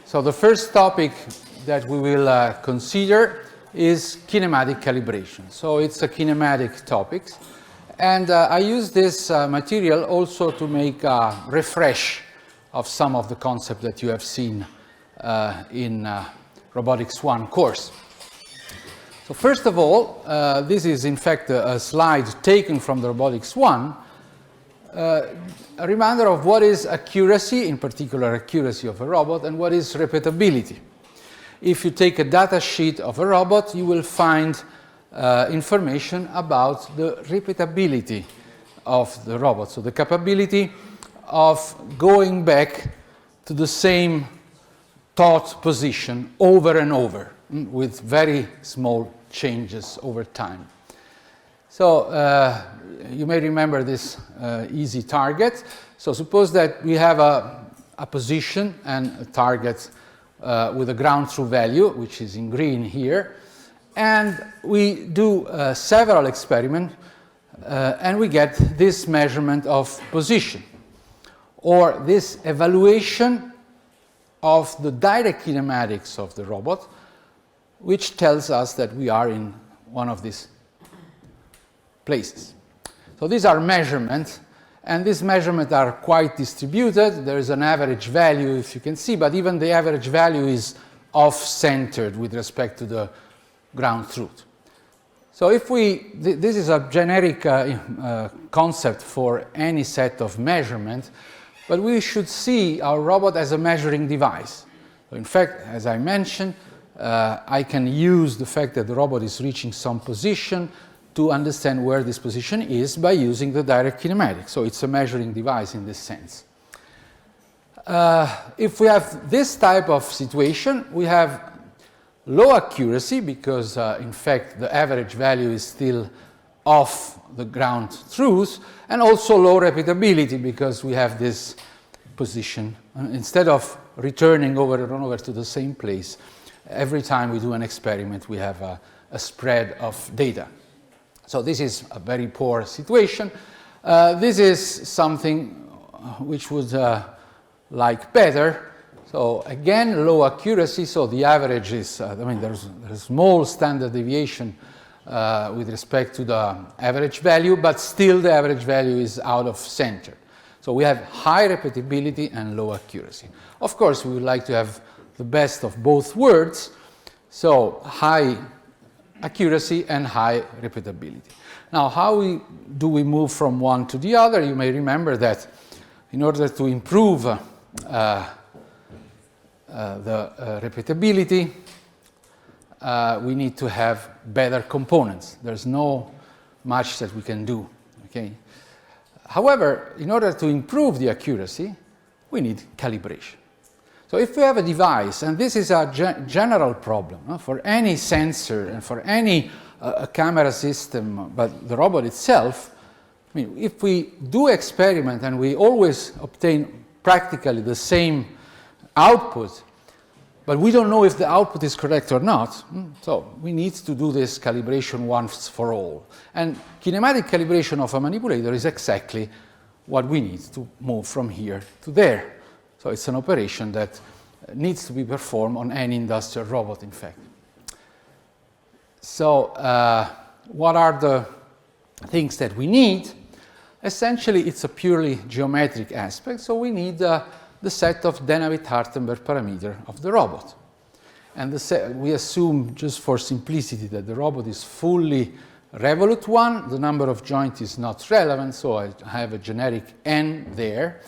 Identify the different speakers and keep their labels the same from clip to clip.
Speaker 1: So the first topic that we will consider is kinematic calibration. So it's a kinematic topic. And I use this material also to make a refresh of some of the concepts that you have seen in Robotics 1 course. So first of all, this is in fact a slide taken from the Robotics 1, a reminder of what is accuracy, in particular accuracy of a robot, and what is repeatability. If you take a data sheet of a robot, you will find information about the repeatability of the robot, so the capability of going back to the same thought position over and over with very small changes over time. So you may remember this easy target. So suppose that we have a position and a target with a ground truth value, which is in green here, and we do several experiments and we get this measurement of position, or this evaluation of the direct kinematics of the robot, which tells us that we are in one of these places. So these are measurements, and these measurements are quite distributed. There is an average value, if you can see, but even the average value is off-centered with respect to the ground truth. So if this is a generic concept for any set of measurement, but we should see our robot as a measuring device. So in fact, as I mentioned, I can use the fact that the robot is reaching some position to understand where this position is by using the direct kinematics. So it's a measuring device in this sense. If we have this type of situation, we have low accuracy because, in fact, the average value is still off the ground truth, and also low repeatability because we have this position. Instead of returning over and over to the same place, every time we do an experiment, we have a spread of data. So this is a very poor situation. This is something which would like better. So again, low accuracy. So the average is, there's a small standard deviation with respect to the average value, but still the average value is out of center. So we have high repeatability and low accuracy. Of course, we would like to have the best of both worlds. So high accuracy and high repeatability. Now, how do we move from one to the other? You may remember that in order to improve the repeatability, we need to have better components. There's no much that we can do. Okay? However, in order to improve the accuracy, we need calibration. So if we have a device, and this is a general problem for any sensor and for any camera system, but the robot itself, if we do experiment and we always obtain practically the same output, but we don't know if the output is correct or not, so we need to do this calibration once for all. And kinematic calibration of a manipulator is exactly what we need to move from here to there. So it's an operation that needs to be performed on any industrial robot, in fact. So what are the things that we need? Essentially, it's a purely geometric aspect. So we need the set of Denavit-Hartenberg parameter of the robot. And we assume, just for simplicity, that the robot is fully revolute one. The number of joints is not relevant, so I have a generic n there.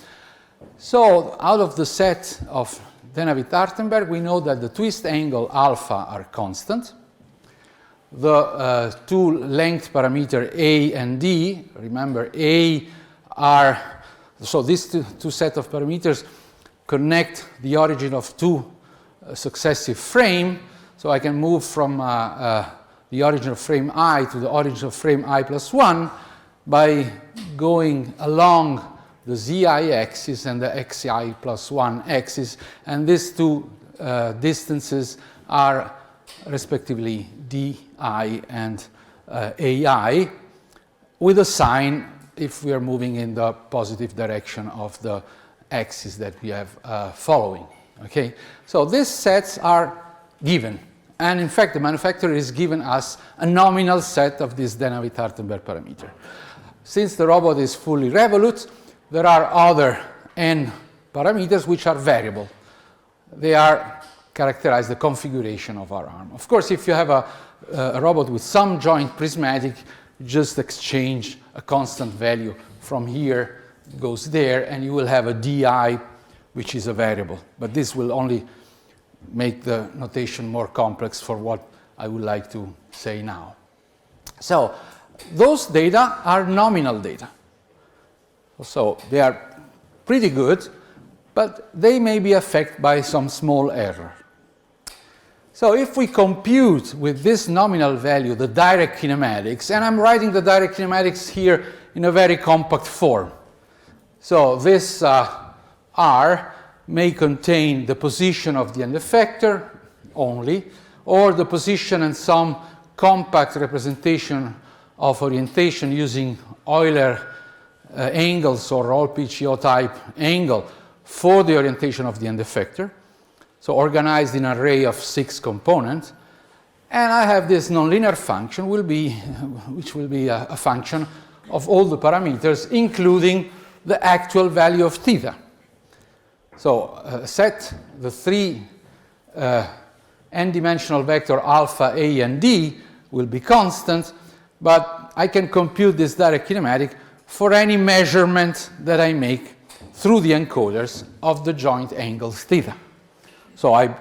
Speaker 1: So out of the set of Denavit-Hartenberg, we know that the twist angle alpha are constant. The two length parameter A and D, remember A are, so these two sets of parameters connect the origin of two successive frames. So I can move from the origin of frame I to the origin of frame I plus 1 by going along the zi axis and the xi plus 1 axis, and these two distances are respectively di and ai, with a sign if we are moving in the positive direction of the axis that we have following. Okay? So these sets are given. And in fact, the manufacturer is giving us a nominal set of this Denavit-Hartenberg parameter. Since the robot is fully revolute, there are other n parameters which are variable. They are characterize the configuration of our arm. Of course, if you have a robot with some joint prismatic, you just exchange a constant value from here, goes there, and you will have a di, which is a variable. But this will only make the notation more complex for what I would like to say now. So those data are nominal data. So they are pretty good, but they may be affected by some small error. So if we compute with this nominal value the direct kinematics, and I'm writing the direct kinematics here in a very compact form. So this R may contain the position of the end effector only, or the position and some compact representation of orientation using Euler angles or all-PCO type angle for the orientation of the end effector. So organized in an array of 6 components. And I have this nonlinear function which will be a function of all the parameters, including the actual value of theta. So set the 3 n-dimensional vector alpha, a, and d will be constant, but I can compute this direct kinematic for any measurement that I make through the encoders of the joint angles theta. So I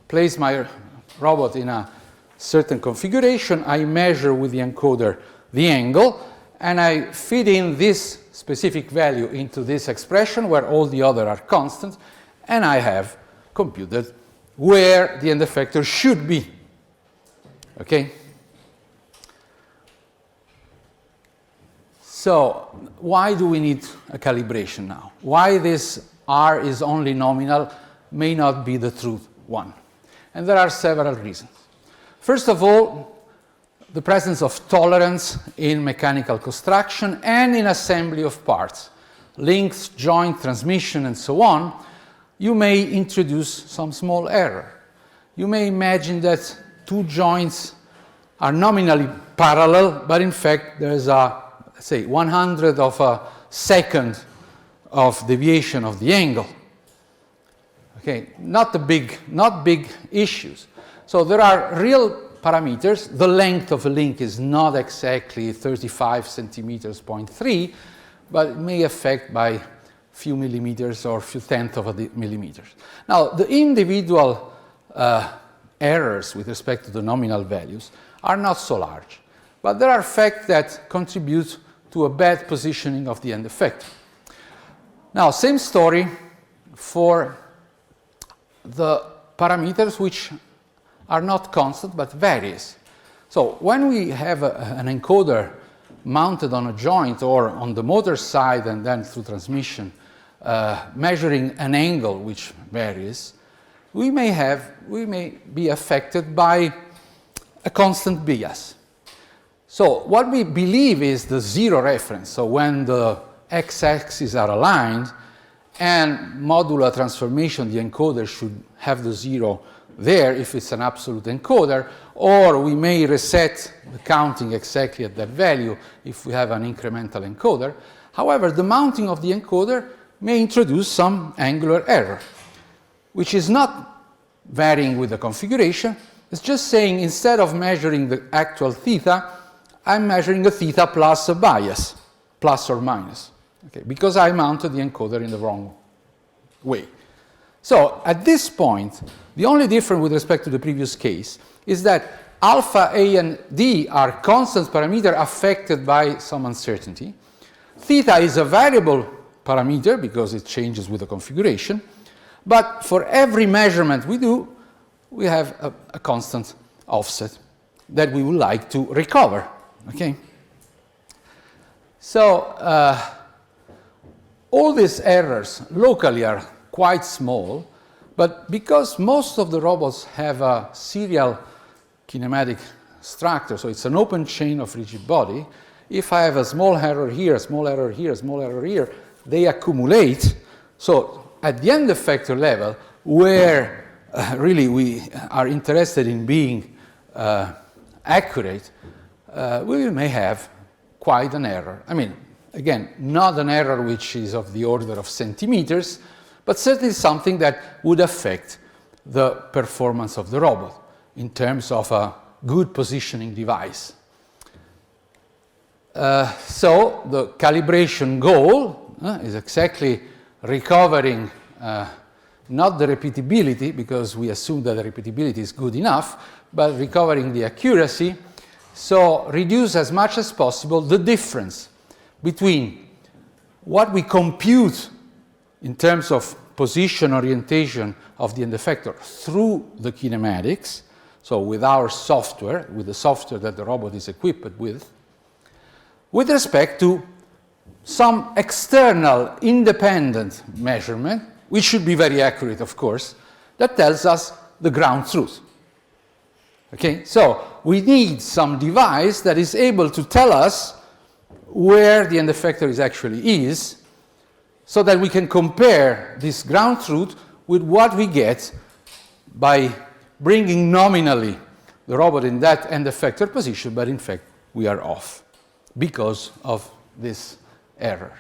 Speaker 1: place my robot in a certain configuration, I measure with the encoder the angle, and I feed in this specific value into this expression where all the other are constant, and I have computed where the end effector should be. Okay? So why do we need a calibration now? Why this R is only nominal may not be the true one? And there are several reasons. First of all, the presence of tolerance in mechanical construction and in assembly of parts, links, joint, transmission, and so on. You may introduce some small error. You may imagine that 2 joints are nominally parallel, but in fact there is a, say, 100th of a second of deviation of the angle. Okay, not big issues. So there are real parameters. The length of a link is not exactly 35 centimeters, 0.3, but it may affect by a few millimeters or a few tenths of a millimeters. Now, the individual errors with respect to the nominal values are not so large, but there are facts that contribute to a bad positioning of the end effector. Now, same story for the parameters which are not constant but varies. So when we have an encoder mounted on a joint or on the motor side and then through transmission measuring an angle which varies, we may be affected by a constant bias. So what we believe is the zero reference. So when the x-axes are aligned and modular transformation, the encoder should have the zero there if it's an absolute encoder, or we may reset the counting exactly at that value if we have an incremental encoder. However, the mounting of the encoder may introduce some angular error, which is not varying with the configuration. It's just saying instead of measuring the actual theta, I'm measuring a theta plus a bias, plus or minus, okay, because I mounted the encoder in the wrong way. So at this point, the only difference with respect to the previous case is that alpha, a, and d are constant parameter affected by some uncertainty. Theta is a variable parameter because it changes with the configuration. But for every measurement we do, we have a constant offset that we would like to recover. Okay? So all these errors locally are quite small, but because most of the robots have a serial kinematic structure, so it's an open chain of rigid body, if I have a small error here, a small error here, a small error here, they accumulate. So at the end effector level, where really we are interested in being accurate, we may have quite an error. I mean, again, not an error which is of the order of centimeters, but certainly something that would affect the performance of the robot in terms of a good positioning device. So the calibration goal is exactly recovering not the repeatability, because we assume that the repeatability is good enough, but recovering the accuracy. So reduce as much as possible the difference between what we compute in terms of position orientation of the end effector through the kinematics, so with our software, with the software that the robot is equipped with respect to some external independent measurement, which should be very accurate, of course, that tells us the ground truth. Okay, so we need some device that is able to tell us where the end effector is, so that we can compare this ground truth with what we get by bringing nominally the robot in that end effector position, but in fact we are off because of this error.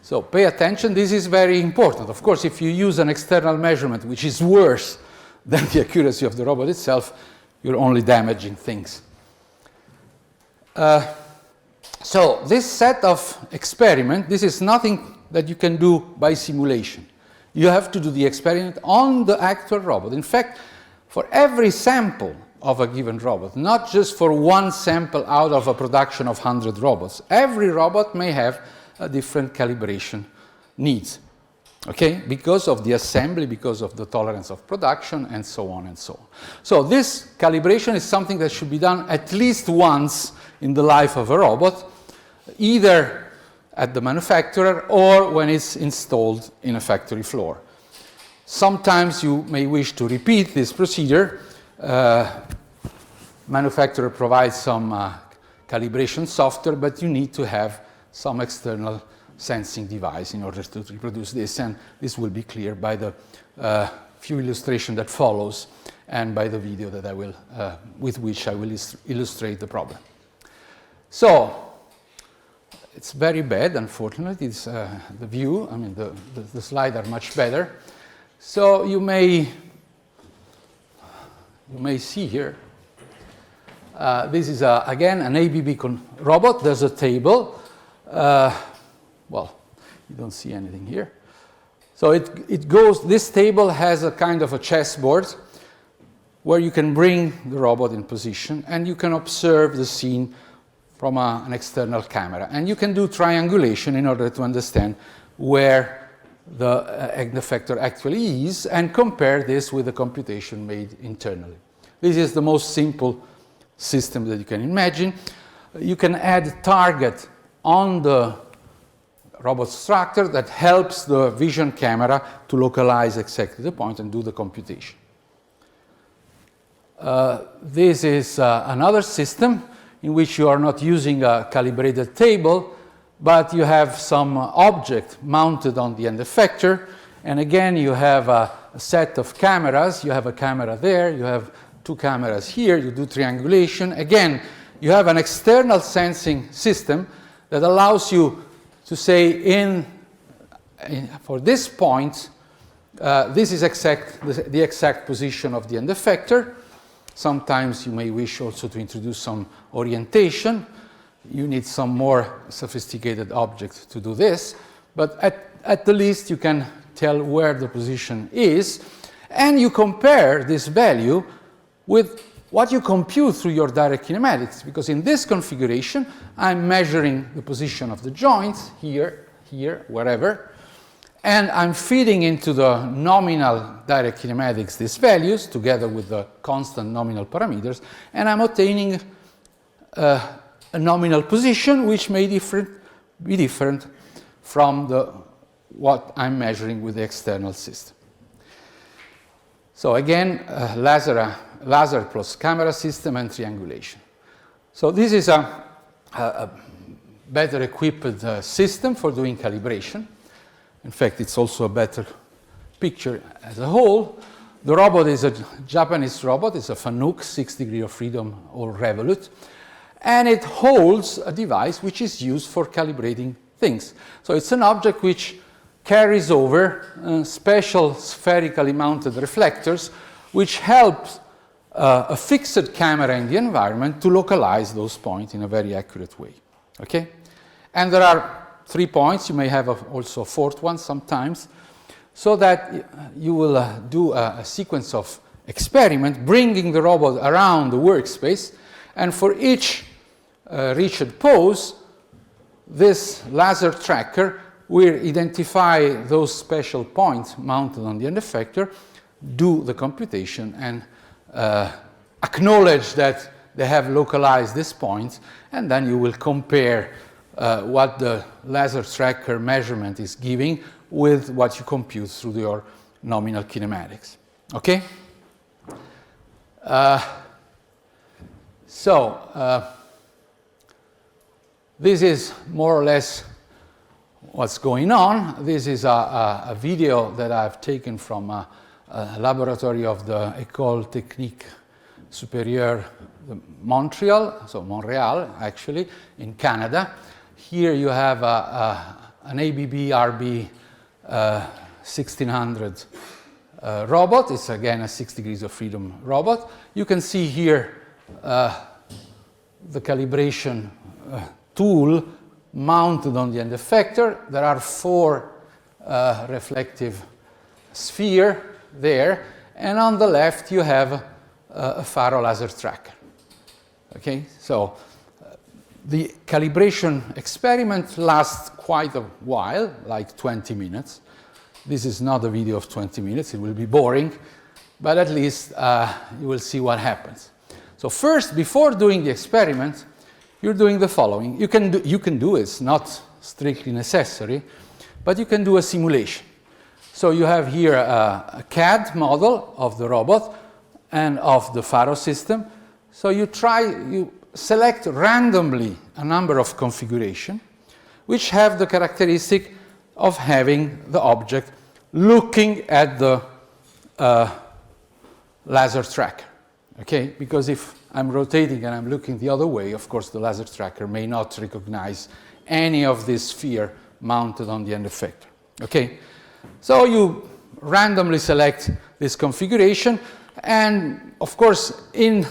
Speaker 1: So pay attention, this is very important. Of course, if you use an external measurement which is worse than the accuracy of the robot itself, you're only damaging things. So this set of experiment, this is nothing that you can do by simulation. You have to do the experiment on the actual robot. In fact, for every sample of a given robot, not just for one sample out of a production of 100 robots, every robot may have a different calibration needs, okay? Because of the assembly, because of the tolerance of production, and so on and so on. So this calibration is something that should be done at least once in the life of a robot, either at the manufacturer or when it's installed in a factory floor. Sometimes you may wish to repeat this procedure. Manufacturer provides some calibration software, but you need to have some external sensing device in order to reproduce this, and this will be clear by the few illustrations that follows and by the video that I will, with which I will illustrate the problem. So it's very bad, unfortunately. It's the view. I mean, the slides are much better. So you may see here. This is again an ABB robot. There's a table. Well, you don't see anything here. So it goes. This table has a kind of a chessboard where you can bring the robot in position and you can observe the scene from an external camera. And you can do triangulation in order to understand where the end effector actually is and compare this with the computation made internally. This is the most simple system that you can imagine. You can add target on the robot structure that helps the vision camera to localize exactly the point and do the computation. This is another system in which you are not using a calibrated table, but you have some object mounted on the end effector, and again you have a set of cameras. You have a camera there, you have two cameras here, you do triangulation. Again, you have an external sensing system that allows you to say for this point, this is the exact position of the end effector. Sometimes you may wish also to introduce some orientation. You need some more sophisticated object to do this, but at the least you can tell where the position is, and you compare this value with what you compute through your direct kinematics, because in this configuration I'm measuring the position of the joints here, wherever, and I'm feeding into the nominal direct kinematics these values together with the constant nominal parameters, and I'm obtaining a nominal position which may be different from what I'm measuring with the external system. So again, laser plus camera system and triangulation. So this is a better equipped system for doing calibration. In fact, it's also a better picture as a whole. The robot is a Japanese robot. It's a Fanuc, 6 degrees of freedom or Revolut. And it holds a device which is used for calibrating things. So it's an object which carries over special spherically mounted reflectors which helps a fixed camera in the environment to localize those points in a very accurate way. Okay? And there are 3 points. You may have also a 4th one sometimes, so that you will do a sequence of experiment, bringing the robot around the workspace, and for each reached pose, this laser tracker will identify those special points mounted on the end effector, do the computation, and acknowledge that they have localized this point, and then you will compare what the laser tracker measurement is giving with what you compute through your nominal kinematics. Okay? This is more or less what's going on. This is a video that I've taken from a laboratory of the École Technique Supérieure de Montreal, so Montreal actually, in Canada. Here you have an ABB RB 1600 robot. It's again a 6 degrees of freedom robot. You can see here the calibration tool mounted on the end effector. There are 4 reflective spheres there, and on the left you have a Faro laser tracker. Okay, so the calibration experiment lasts quite a while, like 20 minutes. This is not a video of 20 minutes, it will be boring, but at least you will see what happens. So first, before doing the experiment, you're doing the following. You can do it, it's not strictly necessary, but you can do a simulation. So you have here a CAD model of the robot and of the Faro system. So you select randomly a number of configurations which have the characteristic of having the object looking at the laser tracker. Okay? Because if I'm rotating and I'm looking the other way, of course the laser tracker may not recognize any of this sphere mounted on the end effector. Okay? So you randomly select this configuration, and of course in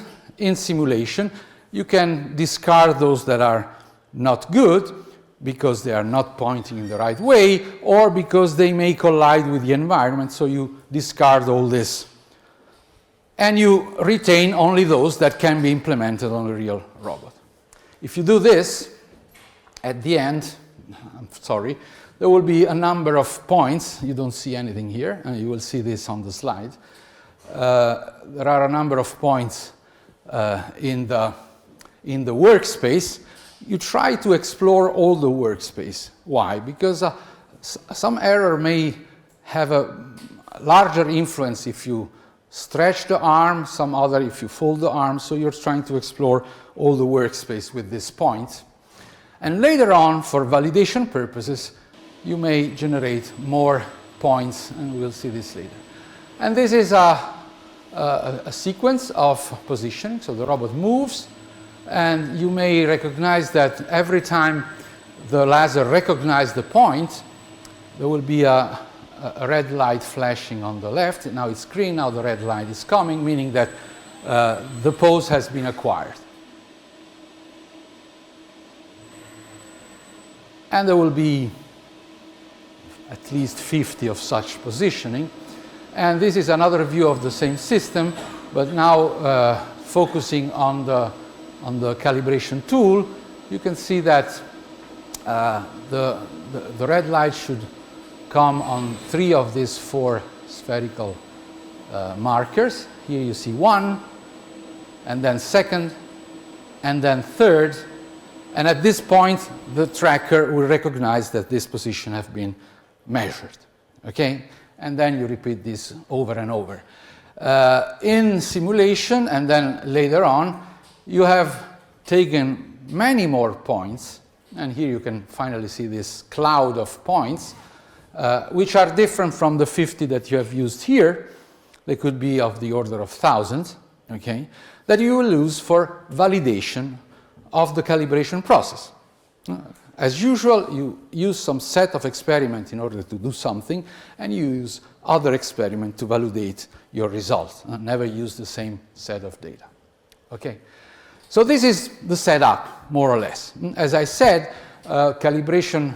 Speaker 1: simulation you can discard those that are not good because they are not pointing in the right way, or because they may collide with the environment, so you discard all this. And you retain only those that can be implemented on a real robot. If you do this, at the end, I'm sorry, there will be a number of points. You don't see anything here, and you will see this on the slide. There are a number of points in the workspace. You try to explore all the workspace. Why? Because some error may have a larger influence if you stretch the arm, some other if you fold the arm, so you're trying to explore all the workspace with this point. And later on, for validation purposes, you may generate more points, and we'll see this later. And this is a sequence of positioning, so the robot moves, and you may recognize that every time the laser recognizes the point, there will be a red light flashing on the left. Now it's green, now the red light is coming, meaning that the pose has been acquired. And there will be at least 50 of such positioning. And this is another view of the same system, but now focusing on the calibration tool. You can see that the red light should come on 3 of these 4 spherical markers. Here you see 1, and then 2nd, and then 3rd. And at this point, the tracker will recognize that this position has been measured. Okay? And then you repeat this over and over. In simulation, and then later on, you have taken many more points. And here you can finally see this cloud of points. which are different from the 50 that you have used here. They could be of the order of thousands, okay, that you will use for validation of the calibration process. As usual, you use some set of experiments in order to do something, and you use other experiments to validate your results. Never use the same set of data. Okay? So this is the setup, more or less. As I said, calibration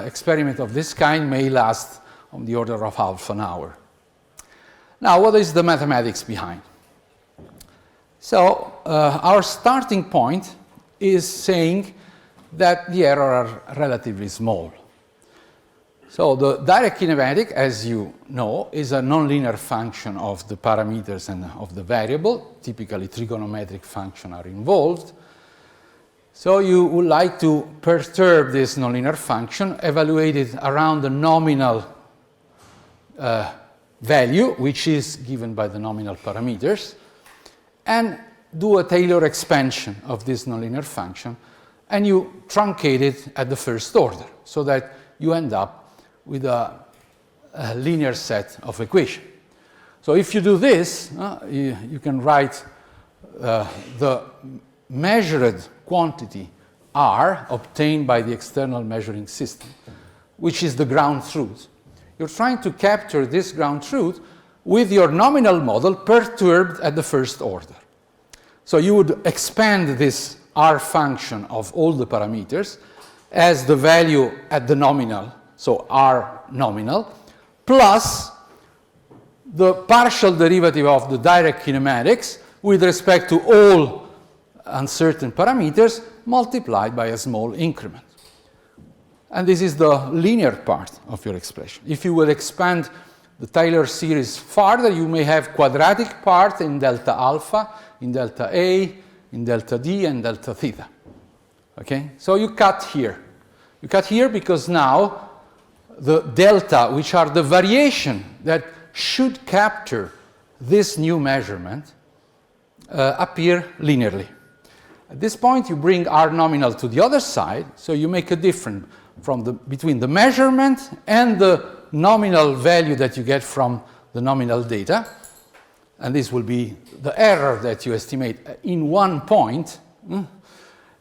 Speaker 1: experiment of this kind may last on the order of half an hour. Now, what is the mathematics behind? So our starting point is saying that the errors are relatively small. So the direct kinematic, as you know, is a nonlinear function of the parameters and of the variable. Typically, trigonometric functions are involved. So you would like to perturb this nonlinear function, evaluate it around the nominal value, which is given by the nominal parameters, and do a Taylor expansion of this nonlinear function, and you truncate it at the first order, so that you end up with a linear set of equations. So if you do this, you can write the measured quantity R obtained by the external measuring system, which is the ground truth. You're trying to capture this ground truth with your nominal model perturbed at the first order. So you would expand this R function of all the parameters as the value at the nominal, so R nominal, plus the partial derivative of the direct kinematics with respect to all uncertain parameters multiplied by a small increment. And this is the linear part of your expression. If you will expand the Taylor series further, you may have quadratic part in delta alpha, in delta A, in delta D, and delta theta. Okay? So you cut here. You cut here because now the delta, which are the variation that should capture this new measurement, appear linearly. At this point, you bring R nominal to the other side, so you make a difference between the measurement and the nominal value that you get from the nominal data. And this will be the error that you estimate in one point.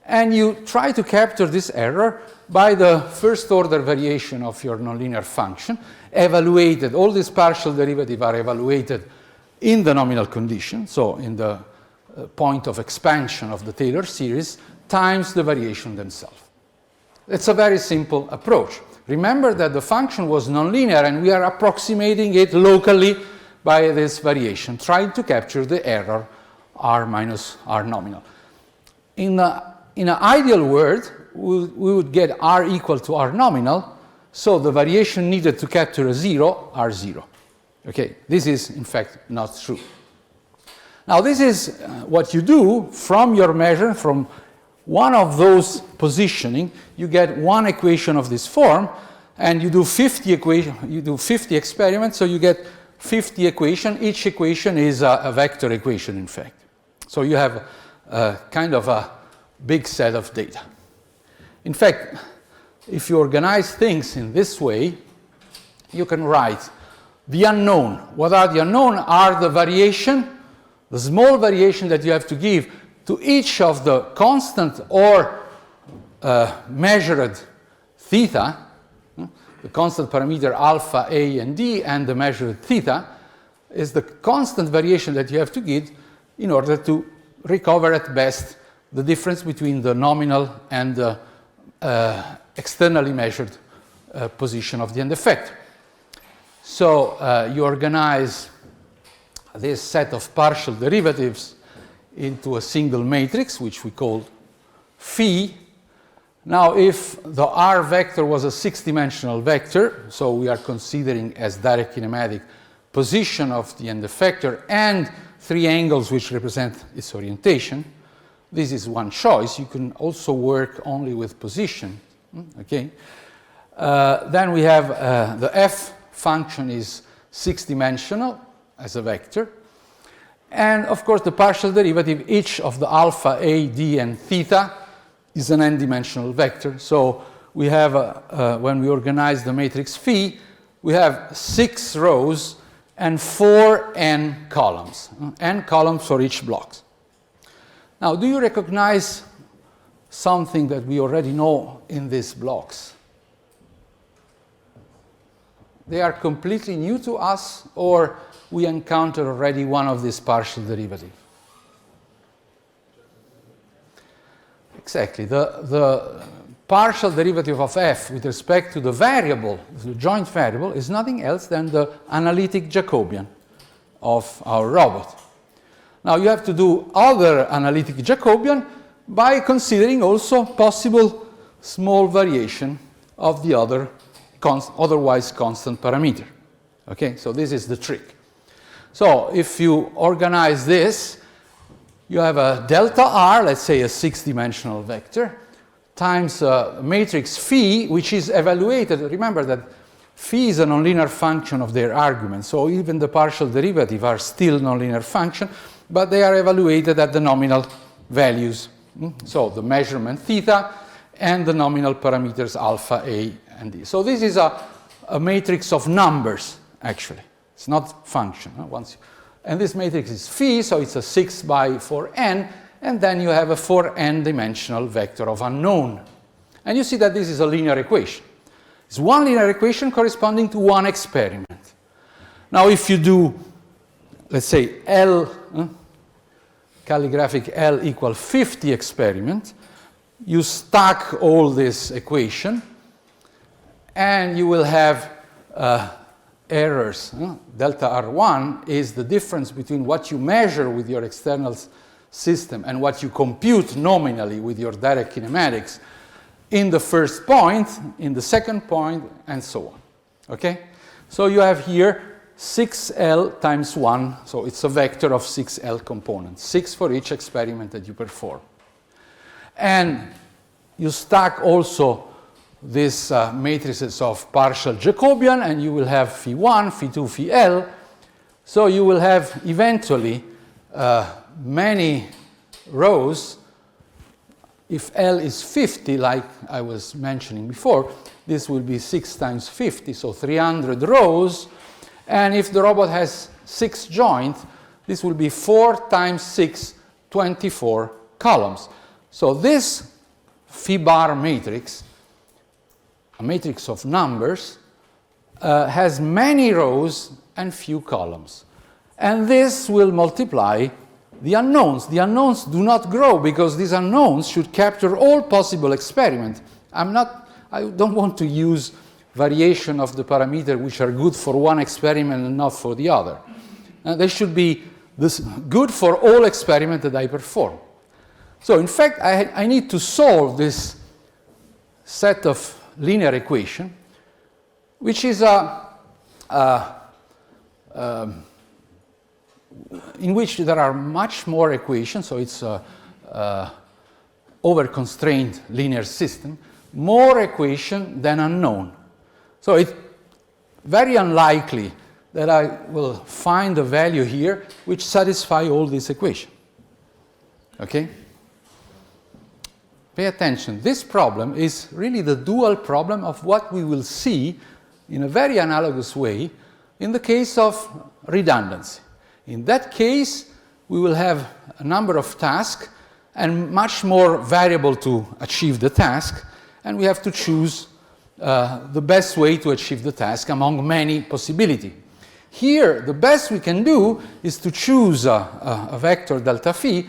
Speaker 1: And you try to capture this error by the first order variation of your nonlinear function, evaluated. All these partial derivatives are evaluated in the nominal condition, so in the point of expansion of the Taylor series, times the variation themselves. It's a very simple approach. Remember that the function was nonlinear, and we are approximating it locally by this variation, trying to capture the error R minus R nominal. In an ideal world, we would get R equal to R nominal, so the variation needed to capture a zero, R0. Okay, this is in fact not true. Now this is what you do from your measure, from one of those positioning, you get one equation of this form, and you do 50 experiments, so you get 50 equations. Each equation is a vector equation, in fact. So you have kind of a big set of data. In fact, if you organize things in this way, you can write the unknown. What are the unknown? Are the variation, the small variation that you have to give to each of the constant or measured theta, the constant parameter alpha, A, and D, and the measured theta, is the constant variation that you have to give in order to recover at best the difference between the nominal and the externally measured position of the end effector. So you organize this set of partial derivatives into a single matrix, which we call phi. Now, if the R vector was a six-dimensional vector, so we are considering as direct kinematic position of the end effector and three angles which represent its orientation, this is one choice. You can also work only with position. Okay. Then we have the f function is six-dimensional as a vector. And of course, the partial derivative, each of the alpha, A, D, and theta is an n-dimensional vector. So we have, when we organize the matrix phi, we have 6 rows and 4 n columns. N columns for each block. Now, do you recognize something that we already know in these blocks? They are completely new to us, or we encountered already one of these partial derivatives? Exactly. The partial derivative of f with respect to the variable, the joint variable, is nothing else than the analytic Jacobian of our robot. Now, you have to do other analytic Jacobian by considering also possible small variation of the other otherwise constant parameter. Okay, so this is the trick. So if you organize this, you have a delta r, let's say a 6-dimensional vector, times a matrix phi, which is evaluated. Remember that phi is a nonlinear function of their argument, so even the partial derivative are still nonlinear function, but they are evaluated at the nominal values. So the measurement theta and the nominal parameters alpha, a, and d. So this is a matrix of numbers, actually. It's not function. And this matrix is phi, so it's a 6 by 4n, and then you have a 4n dimensional vector of unknown. And you see that this is a linear equation. It's one linear equation corresponding to one experiment. Now, if you do, let's say, L, calligraphic L equal 50 experiment, you stack all this equation, and you will have errors. Delta R1 is the difference between what you measure with your external system and what you compute nominally with your direct kinematics in the first point, in the second point, and so on. Okay? So you have here 6L times 1, so it's a vector of 6L components, 6 for each experiment that you perform. And you stack also these matrices of partial Jacobian, and you will have phi 1, phi 2, phi L. So you will have eventually many rows. If L is 50, like I was mentioning before, this will be 6 times 50, so 300 rows. And if the robot has 6 joints, this will be 4 times 6, 24 columns. So this phi bar matrix, a matrix of numbers, has many rows and few columns. And this will multiply the unknowns. The unknowns do not grow because these unknowns should capture all possible experiments. I don't want to use variation of the parameter which are good for one experiment and not for the other. They should be good for all experiments that I perform. So in fact, I need to solve this set of linear equation, which is in which there are much more equations, so it's a over-constrained linear system, more equation than unknown. So it's very unlikely that I will find a value here which satisfies all these equations. Okay? Pay attention. This problem is really the dual problem of what we will see in a very analogous way in the case of redundancy. In that case, we will have a number of tasks and much more variable to achieve the task, and we have to choose the best way to achieve the task among many possibilities. Here, the best we can do is to choose a vector delta phi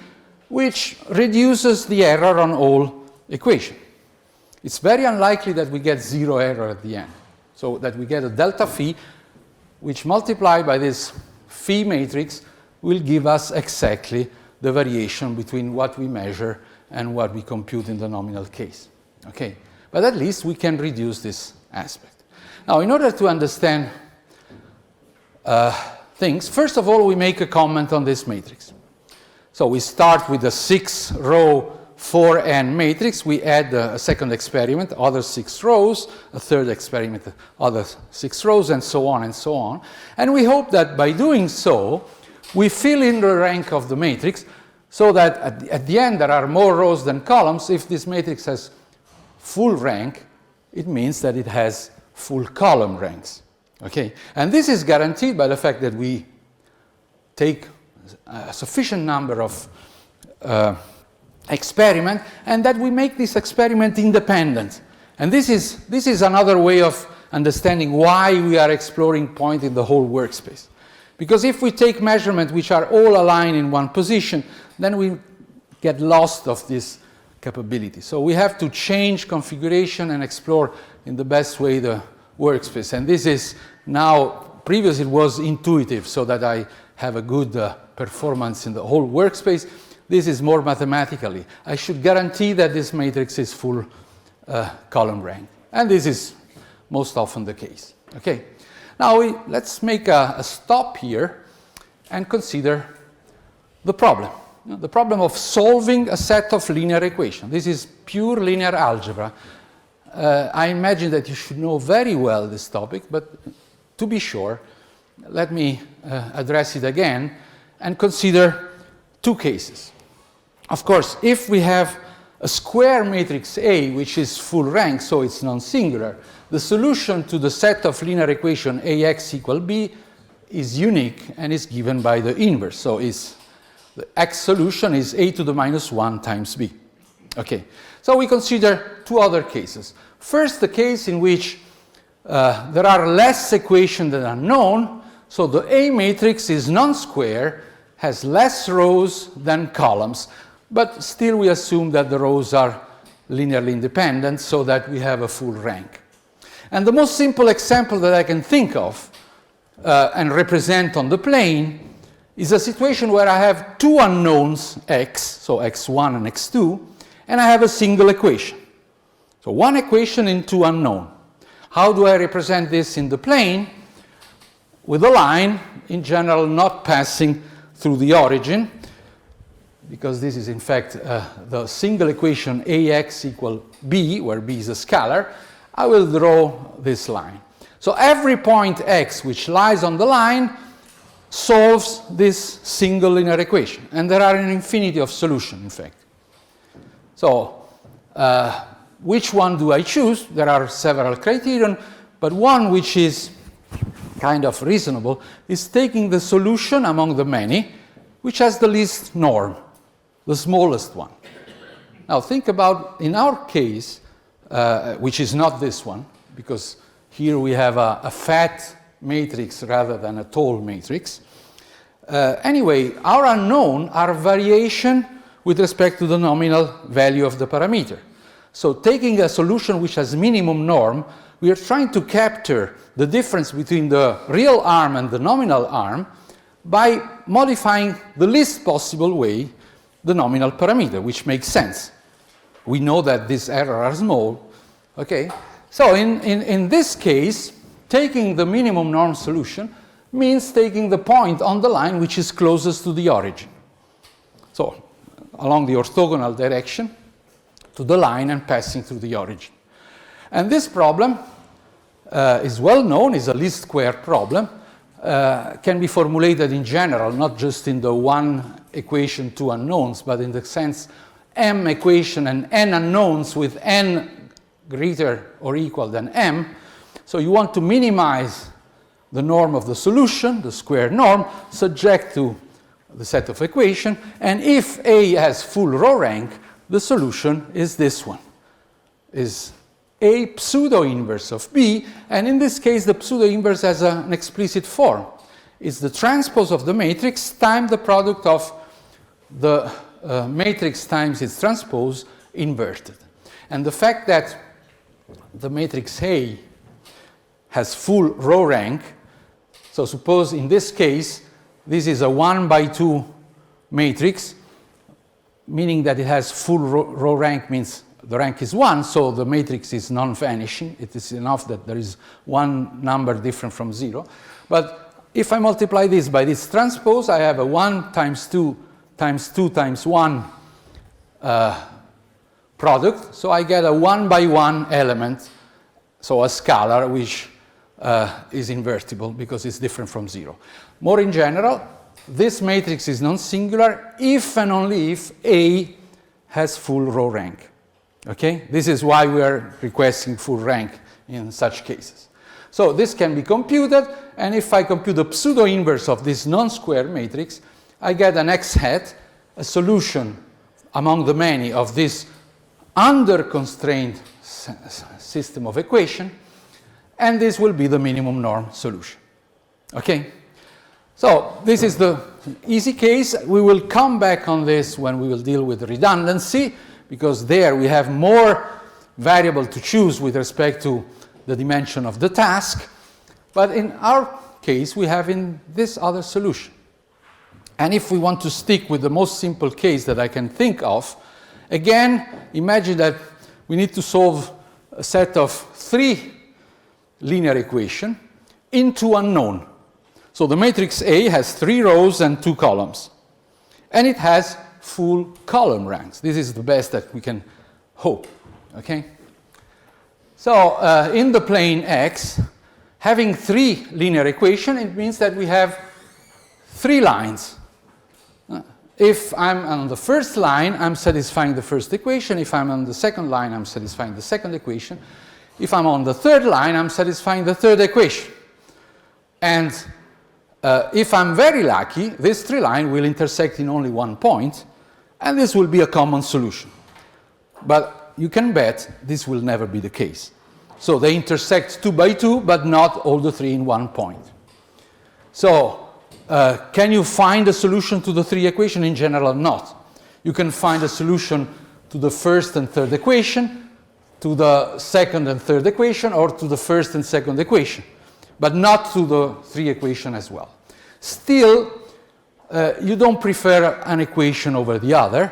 Speaker 1: which reduces the error on all equations. It's very unlikely that we get 0 error at the end, so that we get a delta phi which multiplied by this phi matrix will give us exactly the variation between what we measure and what we compute in the nominal case. Okay? But at least we can reduce this aspect. Now, in order to understand things, first of all, we make a comment on this matrix. So we start with a 6-row 4n matrix. We add a second experiment, other 6 rows, a third experiment, other 6 rows, and so on and so on. And we hope that by doing so, we fill in the rank of the matrix so that at the end there are more rows than columns. If this matrix has full rank, it means that it has full column ranks. Okay? And this is guaranteed by the fact that we take a sufficient number of experiments and that we make this experiment independent. And this is another way of understanding why we are exploring points in the whole workspace. Because if we take measurements which are all aligned in one position, then we get lost of this capability. So we have to change configuration and explore in the best way the workspace. And this is now, previously it was intuitive so that I have a good performance in the whole workspace. This is more mathematically. I should guarantee that this matrix is full column rank. And this is most often the case. Okay. Now let's make a stop here and consider the problem. The problem of solving a set of linear equations. This is pure linear algebra. I imagine that you should know very well this topic, but to be sure, let me address it again and consider two cases. Of course, if we have a square matrix A, which is full rank, so it's non-singular, the solution to the set of linear equation AX equal B is unique and is given by the inverse. So the X solution is A to the minus 1 times B. Okay, so we consider two other cases. First, the case in which there are less equations than are known, so the A matrix is non-square, has less rows than columns, but still we assume that the rows are linearly independent so that we have a full rank. And the most simple example that I can think of and represent on the plane is a situation where I have two unknowns, x, so x1 and x2, and I have a single equation. So one equation and two unknown. How do I represent this in the plane? With a line, in general, not passing through the origin, because this is in fact the single equation AX equal B, where B is a scalar. I will draw this line. So every point x which lies on the line solves this single linear equation. And there are an infinity of solutions, in fact. So which one do I choose? There are several criterion, but one which is kind of reasonable is taking the solution among the many which has the least norm, the smallest one. Now think about, in our case, which is not this one, because here we have a fat matrix rather than a tall matrix. Anyway, our unknown are variation with respect to the nominal value of the parameter. So taking a solution which has minimum norm, we are trying to capture the difference between the real arm and the nominal arm by modifying the least possible way the nominal parameter, which makes sense. We know that these errors are small. Okay? So in this case, taking the minimum norm solution means taking the point on the line which is closest to the origin. So along the orthogonal direction to the line and passing through the origin. And this problem is well known, is a least square problem, can be formulated in general, not just in the one equation, two unknowns, but in the sense m equation and n unknowns with n greater or equal than m. So you want to minimize the norm of the solution, the square norm, subject to the set of equation, and if A has full row rank, the solution is this one, is A pseudo-inverse of B, and in this case the pseudo-inverse has an explicit form. It's the transpose of the matrix times the product of the matrix times its transpose inverted. And the fact that the matrix A has full row rank, so suppose in this case this is a 1 by 2 matrix, meaning that it has full row rank means the rank is 1, so the matrix is non-vanishing. It is enough that there is one number different from 0. But if I multiply this by this transpose, I have a 1 times 2 times 2 times 1 product. So I get a 1 by 1 element, so a scalar which is invertible because it's different from 0. More in general, this matrix is non-singular if and only if A has full row rank. Okay? This is why we are requesting full rank in such cases. So this can be computed, and if I compute the pseudo-inverse of this non-square matrix, I get an x hat, a solution among the many of this under-constrained system of equation, and this will be the minimum norm solution. Okay? So this is the easy case. We will come back on this when we will deal with redundancy, because there we have more variable to choose with respect to the dimension of the task. But in our case, we have in this other solution. And if we want to stick with the most simple case that I can think of, again, imagine that we need to solve a set of 3 linear equations into unknown. So the matrix A has 3 rows and 2 columns. And it has full column ranks. This is the best that we can hope. Okay? So in the plane X, having 3 linear equations, it means that we have 3 lines. If I'm on the first line, I'm satisfying the first equation. If I'm on the second line, I'm satisfying the second equation. If I'm on the third line, I'm satisfying the third equation. And if I'm very lucky, these 3 lines will intersect in only one point, and this will be a common solution. But you can bet this will never be the case. So they intersect 2 by 2, but not all the 3 in one point. So can you find a solution to the 3 equations? In general, not. You can find a solution to the first and third equation, to the second and third equation, or to the first and second equation, but not to the 3 equations as well. Still, you don't prefer an equation over the other.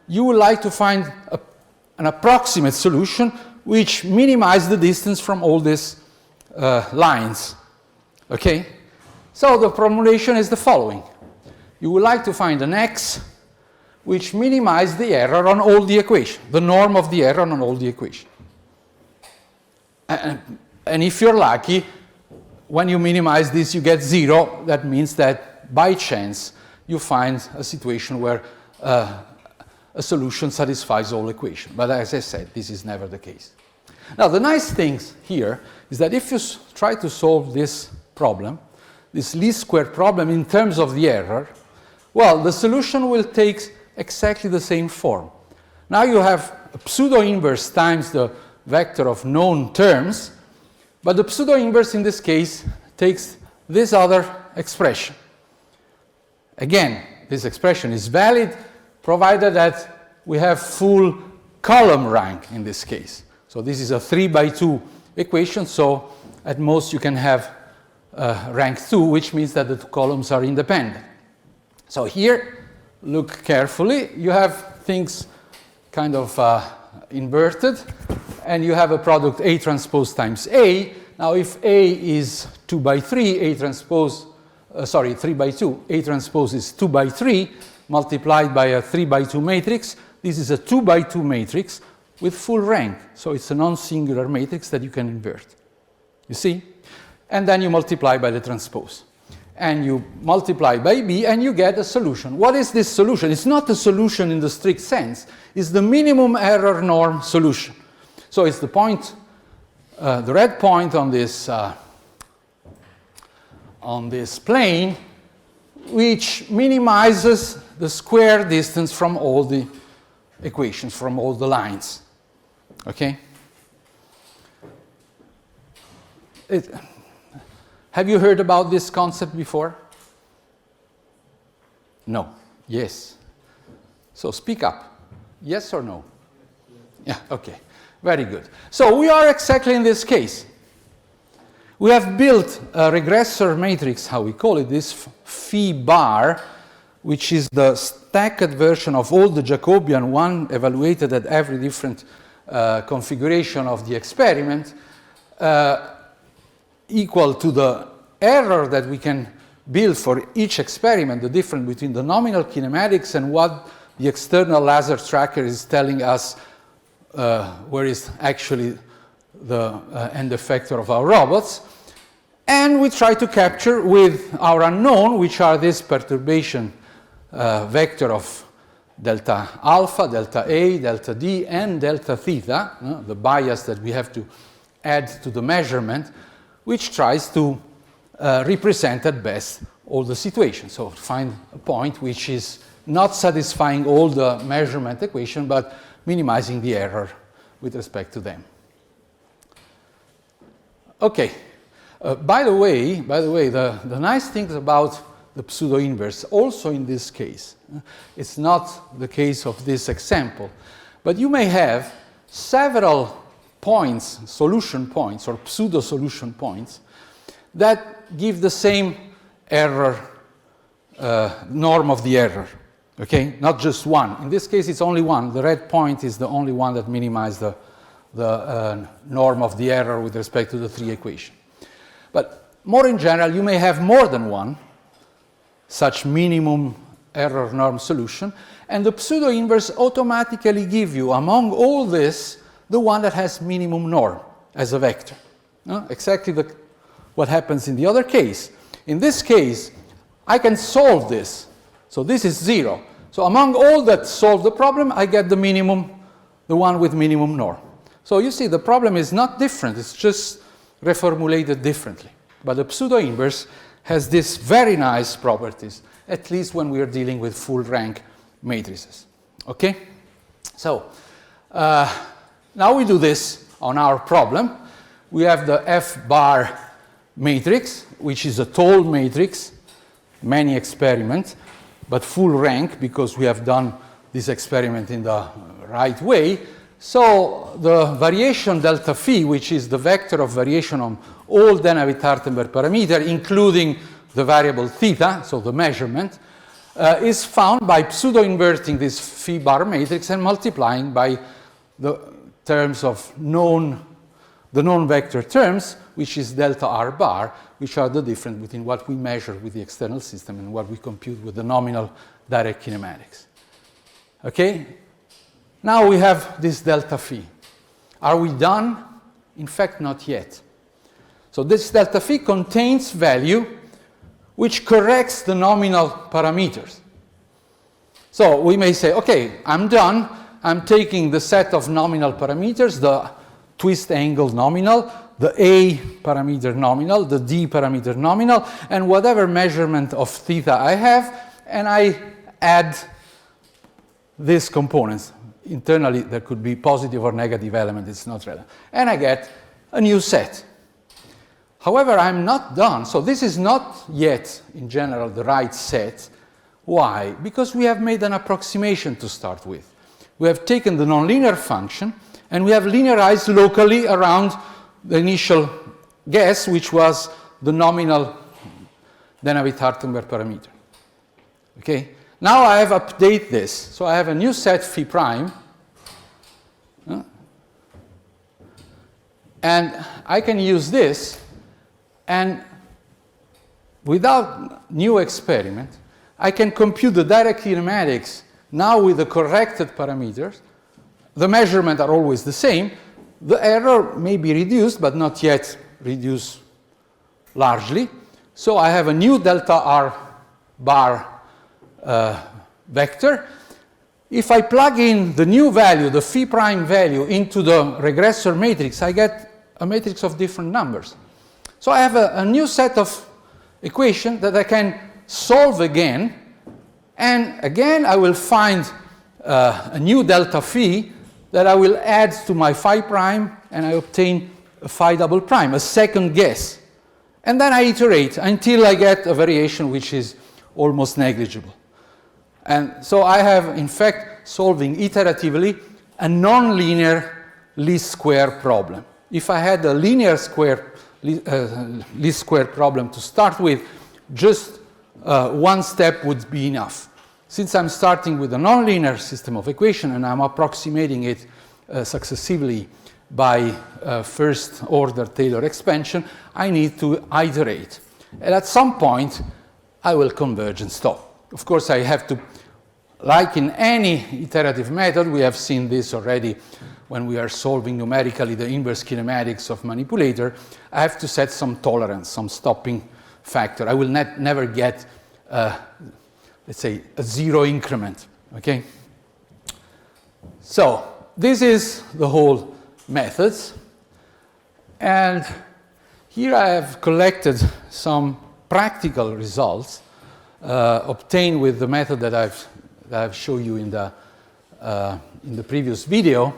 Speaker 1: You would like to find an approximate solution which minimizes the distance from all these lines. Okay? So the formulation is the following. You would like to find an x which minimizes the error on all the equations, the norm of the error on all the equations. And if you're lucky, when you minimize this, you get 0. That means that by chance, you find a situation where a solution satisfies all equations. But as I said, this is never the case. Now, the nice thing here is that if you try to solve this problem, this least square problem in terms of the error, well, the solution will take exactly the same form. Now you have a pseudo-inverse times the vector of known terms, but the pseudo-inverse in this case takes this other expression. Again, this expression is valid provided that we have full column rank in this case. So this is a 3 by 2 equation, so at most you can have rank 2, which means that the 2 columns are independent. So here, look carefully, you have things kind of inverted, and you have a product A transpose times A. Now if A is 2 by 3, A transpose, 3 by 2, A transpose is 2 by 3 multiplied by a 3 by 2 matrix. This is a 2 by 2 matrix with full rank. So it's a non-singular matrix that you can invert. You see? And then you multiply by the transpose. And you multiply by B, and you get a solution. What is this solution? It's not a solution in the strict sense. It's the minimum error norm solution. So it's the point, the red point on this plane, which minimizes the square distance from all the equations, from all the lines. Okay? Have you heard about this concept before? No. Yes. So speak up. Yes or no? Yeah, okay. Very good. So we are exactly in this case. We have built a regressor matrix, how we call it, this phi bar, which is the stacked version of all the Jacobian one evaluated at every different configuration of the experiment, equal to the error that we can build for each experiment, the difference between the nominal kinematics and what the external laser tracker is telling us where is actually the end effector of our robots. And we try to capture with our unknown, which are this perturbation vector of delta alpha, delta A, delta D, and delta theta, the bias that we have to add to the measurement. which tries to represent at best all the situations. So find a point which is not satisfying all the measurement equation, but minimizing the error with respect to them. Okay. By the way, the nice things about the pseudo-inverse, also in this case, it's not the case of this example, but you may have several points, solution points, or pseudo-solution points, that give the same error, norm of the error, okay? Not just one. In this case, it's only one. The red point is the only one that minimizes the norm of the error with respect to the three equations. But more in general, you may have more than one such minimum error norm solution, and the pseudo-inverse automatically give you, among all this, the one that has minimum norm as a vector. Exactly what happens in the other case. In this case, I can solve this. So this is 0. So among all that solve the problem, I get the minimum, the one with minimum norm. So you see, the problem is not different. It's just reformulated differently. But the pseudo-inverse has these very nice properties, at least when we are dealing with full rank matrices. Okay? So now we do this on our problem. We have the F bar matrix, which is a tall matrix, many experiments, but full rank because we have done this experiment in the right way. So the variation delta phi, which is the vector of variation on all Denavit-Hartenberg parameter, including the variable theta, so the measurement, is found by pseudo-inverting this phi bar matrix and multiplying by the terms of the known vector terms, which is delta r bar, which are the difference between what we measure with the external system and what we compute with the nominal direct kinematics. Okay? Now we have this delta phi. Are we done? In fact, not yet. So this delta phi contains value which corrects the nominal parameters. So we may say, okay, I'm done. I'm taking the set of nominal parameters, the twist angle nominal, the A parameter nominal, the D parameter nominal, and whatever measurement of theta I have, and I add these components. Internally, there could be positive or negative element, it's not relevant. And I get a new set. However, I'm not done. So this is not yet, in general, the right set. Why? Because we have made an approximation to start with. We have taken the nonlinear function, and we have linearized locally around the initial guess, which was the nominal Denavit-Hartenberg parameter. Okay? Now I have updated this. So I have a new set phi prime. And I can use this, and without new experiment, I can compute the direct kinematics now with the corrected parameters. The measurements are always the same. The error may be reduced, but not yet reduced largely. So I have a new delta r bar vector. If I plug in the new value, the phi prime value, into the regressor matrix, I get a matrix of different numbers. So I have a new set of equations that I can solve again. And again, I will find a new delta phi that I will add to my phi prime, and I obtain a phi double prime, a second guess. And then I iterate until I get a variation which is almost negligible. And so I have, in fact, solving iteratively a nonlinear least square problem. If I had a linear least square problem to start with, just one step would be enough. Since I'm starting with a nonlinear system of equation and I'm approximating it successively by first order Taylor expansion, I need to iterate. And at some point, I will converge and stop. Of course, I have to, like in any iterative method, we have seen this already when we are solving numerically the inverse kinematics of manipulator, I have to set some tolerance, some stopping factor. I will never get, let's say, a zero increment, okay? So this is the whole methods. And Here I have collected some practical results obtained with the method that I've shown you in the previous video.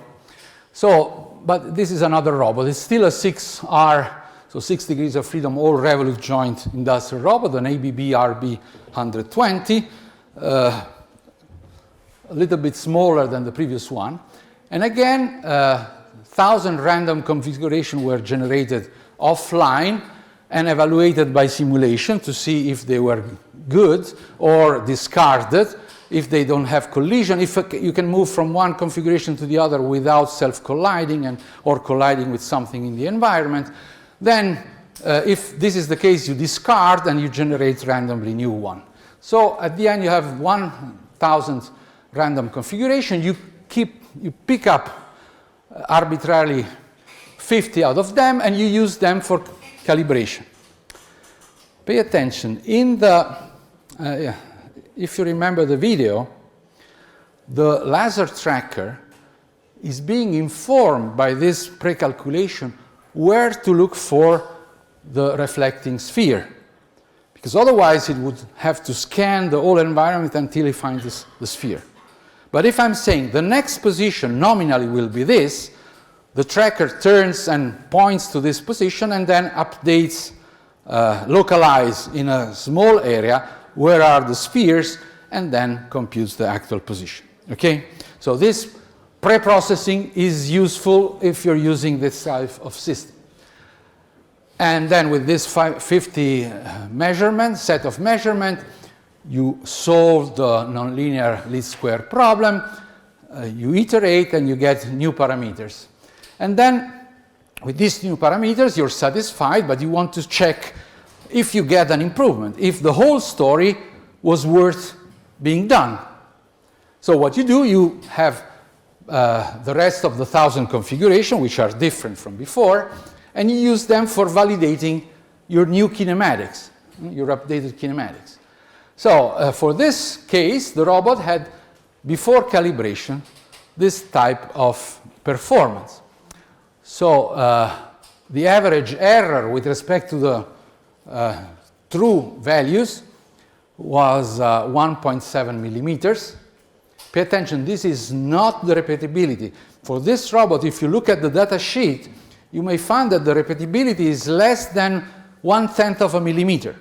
Speaker 1: So, but this is another robot. It's still a 6R, so 6 degrees of freedom, all revolute joint industrial robot, an ABB RB 120, a little bit smaller than the previous one. And again, 1,000 random configurations were generated offline and evaluated by simulation to see if they were good or discarded, if they don't have collision, if you can move from one configuration to the other without self-colliding or colliding with something in the environment. Then, if this is the case, you discard and you generate randomly new one. So at the end, you have 1,000 random configuration. You pick up arbitrarily 50 out of them, and you use them for calibration. Pay attention. In the, if you remember the video, the laser tracker is being informed by this pre-calculation where to look for the reflecting sphere. Because otherwise it would have to scan the whole environment until it finds the sphere. But if I'm saying the next position nominally will be this, the tracker turns and points to this position and then updates, localize in a small area where are the spheres, and then computes the actual position. Okay? So this pre-processing is useful if you're using this type of system. And then with this 50 set of measurement, you solve the nonlinear least square problem, you iterate, and you get new parameters. And then with these new parameters, you're satisfied, but you want to check if you get an improvement, if the whole story was worth being done. So what you do, you have the rest of the 1,000 configurations, which are different from before, and you use them for validating your new kinematics, your updated kinematics. So for this case, the robot had, before calibration, this type of performance. So the average error with respect to the true values was 1.7 millimeters. Pay attention, this is not the repeatability. For this robot, if you look at the data sheet, you may find that the repeatability is less than 1/10 of a millimeter.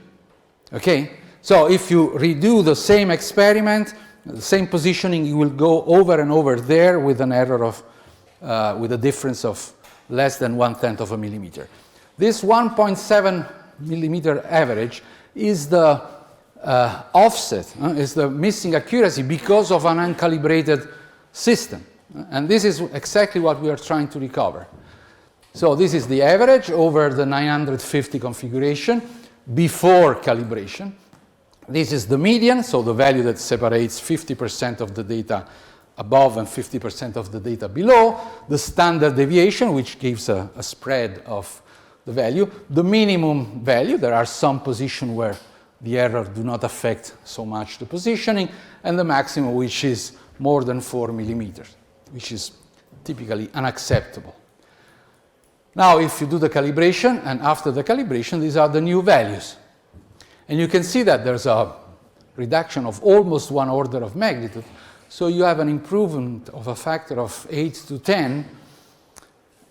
Speaker 1: Okay? So if you redo the same experiment, the same positioning, you will go over and over there with an error of, with a difference of less than 1/10 of a millimeter. This 1.7 millimeter average is the offset, is the missing accuracy because of an uncalibrated system. And this is exactly what we are trying to recover. So this is the average over the 950 configuration before calibration. This is the median, so the value that separates 50% of the data above and 50% of the data below. The standard deviation, which gives a spread of the value. The minimum value, there are some positions where the error do not affect so much the positioning, and the maximum, which is more than 4 millimeters, which is typically unacceptable. Now, if you do the calibration, and after the calibration, these are the new values. And you can see that there's a reduction of almost 1 order of magnitude. So you have an improvement of a factor of 8 to 10,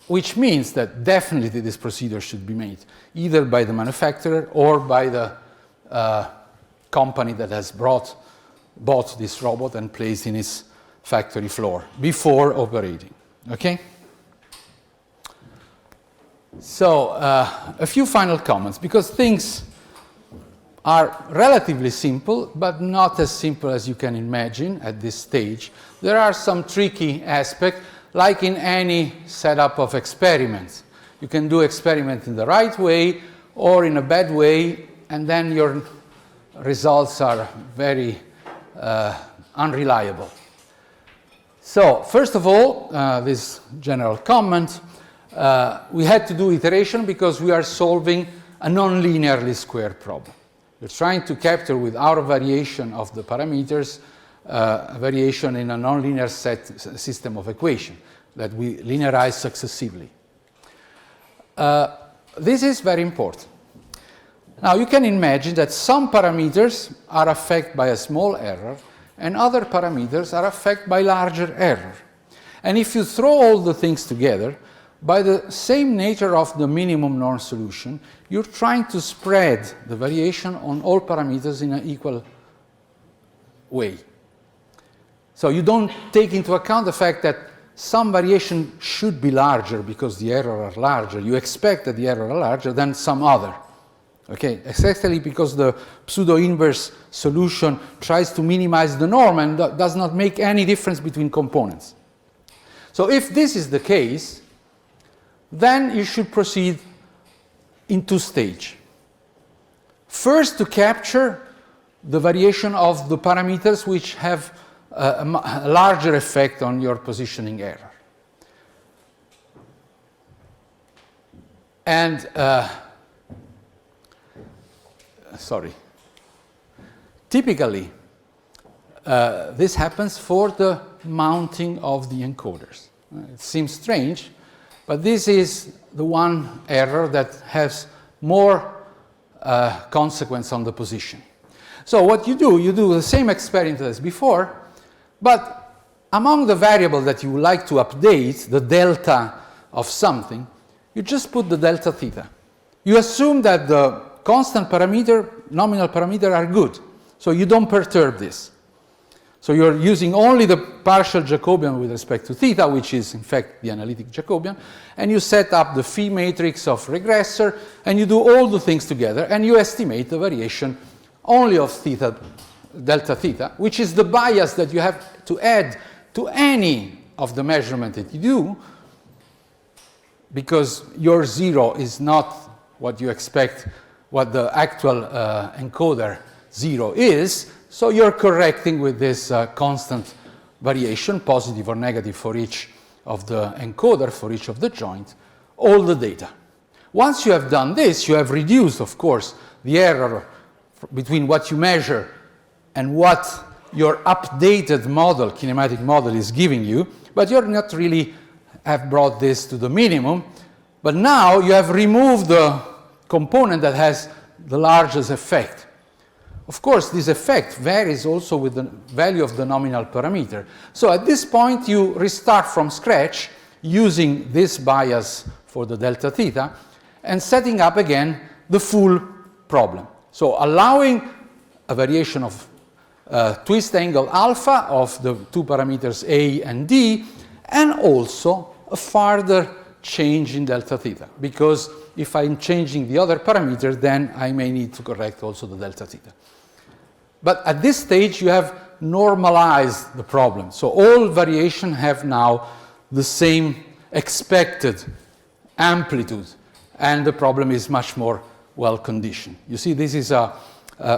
Speaker 1: which means that definitely this procedure should be made, either by the manufacturer or by the company that has bought this robot and placed in its factory floor before operating. Okay? So a few final comments, because things are relatively simple, but not as simple as you can imagine at this stage. There are some tricky aspects, like in any setup of experiments. You can do experiment in the right way or in a bad way, and then your results are very unreliable. So first of all, this general comment, we had to do iteration because we are solving a nonlinear least square problem. We're trying to capture with our variation of the parameters a variation in a nonlinear system of equation that we linearize successively. this is very important. Now, you can imagine that some parameters are affected by a small error, and other parameters are affected by larger error. And if you throw all the things together, by the same nature of the minimum norm solution, you're trying to spread the variation on all parameters in an equal way. So you don't take into account the fact that some variation should be larger because the errors are larger. You expect that the errors are larger than some other. Okay, exactly because the pseudo-inverse solution tries to minimize the norm and does not make any difference between components. So if this is the case, then you should proceed in two stages. First, to capture the variation of the parameters which have a larger effect on your positioning error. And typically, this happens for the mounting of the encoders. It seems strange, but this is the one error that has more consequence on the position. So what you do the same experiment as before, but among the variables that you would like to update, the delta of something, you just put the delta theta. You assume that the constant parameter, nominal parameter are good, so you don't perturb this. So you're using only the partial Jacobian with respect to theta, which is in fact the analytic Jacobian, and you set up the phi matrix of regressor, and you do all the things together, and you estimate the variation only of theta, delta theta, which is the bias that you have to add to any of the measurement that you do, because your zero is not what you expect, what the actual encoder zero is, so you're correcting with this constant variation, positive or negative for each of the encoder, for each of the joint, all the data. Once you have done this, you have reduced, of course, the error between what you measure and what your updated model, kinematic model, is giving you, but you're not really have brought this to the minimum, but now you have removed the component that has the largest effect. Of course, this effect varies also with the value of the nominal parameter. So at this point, you restart from scratch using this bias for the delta theta and setting up again the full problem. So allowing a variation of twist angle alpha of the two parameters A and D, and also a further change in delta theta, because if I'm changing the other parameter, then I may need to correct also the delta theta. But at this stage, you have normalized the problem. So all variation have now the same expected amplitude, and the problem is much more well conditioned. You see, this is a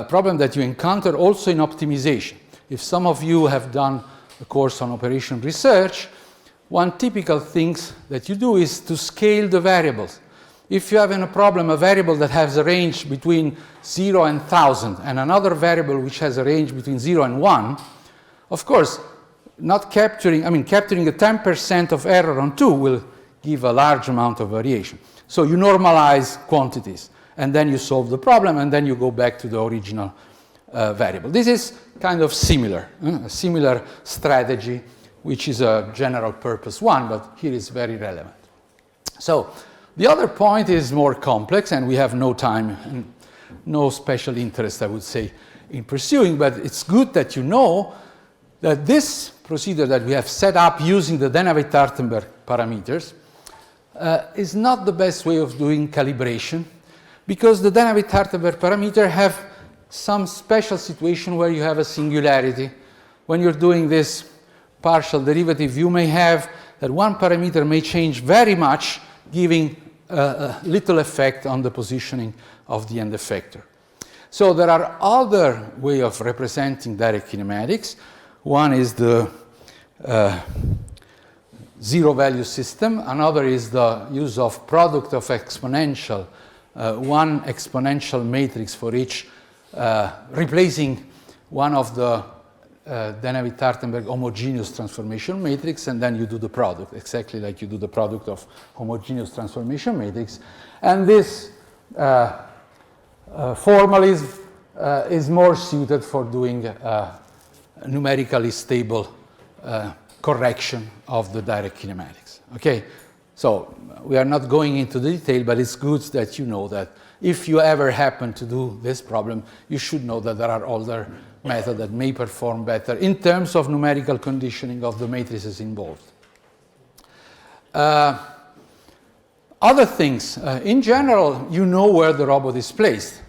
Speaker 1: problem that you encounter also in optimization. If some of you have done a course on operation research, one typical thing that you do is to scale the variables. If you have in a problem a variable that has a range between 0 and 1,000 and another variable which has a range between 0 and 1, of course, capturing a 10% of error on 2 will give a large amount of variation. So you normalize quantities, and then you solve the problem, and then you go back to the original variable. This is kind of similar, a similar strategy, which is a general purpose one, but here is very relevant. So the other point is more complex, and we have no time and no special interest, I would say, in pursuing, but it's good that you know that this procedure that we have set up using the Denavit-Hartenberg parameters is not the best way of doing calibration, because the Denavit-Hartenberg parameter have some special situation where you have a singularity. When you're doing this partial derivative, you may have that one parameter may change very much, giving a little effect on the positioning of the end effector. So there are other ways of representing direct kinematics. One is the zero value system. Another is the use of product of exponential, one exponential matrix for each, replacing one of the Danavi-Tartenberg homogeneous transformation matrix, and then you do the product, exactly like you do the product of homogeneous transformation matrix. And this formalism is more suited for doing numerically stable correction of the direct kinematics. Okay, so we are not going into the detail, but it's good that you know that if you ever happen to do this problem, you should know that there are other methods that may perform better in terms of numerical conditioning of the matrices involved. Other things, in general, you know where the robot is placed.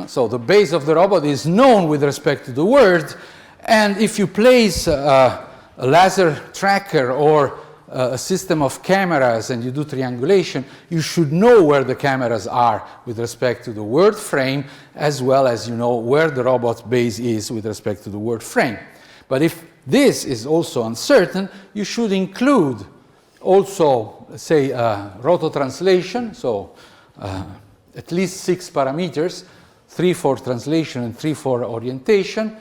Speaker 1: So the base of the robot is known with respect to the word, and if you place a laser tracker or a system of cameras and you do triangulation, you should know where the cameras are with respect to the word frame, as well as you know where the robot base is with respect to the word frame. But if this is also uncertain, you should include also, say, rototranslation, so at least 6 parameters, 3 for translation and 3 for orientation,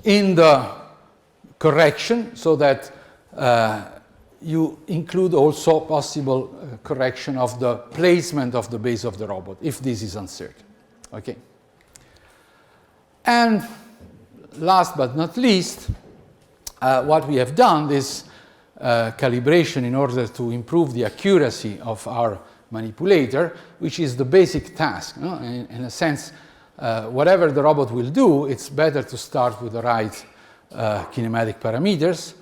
Speaker 1: in the correction, so that you include also possible correction of the placement of the base of the robot, if this is uncertain. Okay. And last but not least, what we have done is calibration in order to improve the accuracy of our manipulator, which is the basic task. No? In a sense, whatever the robot will do, it's better to start with the right kinematic parameters.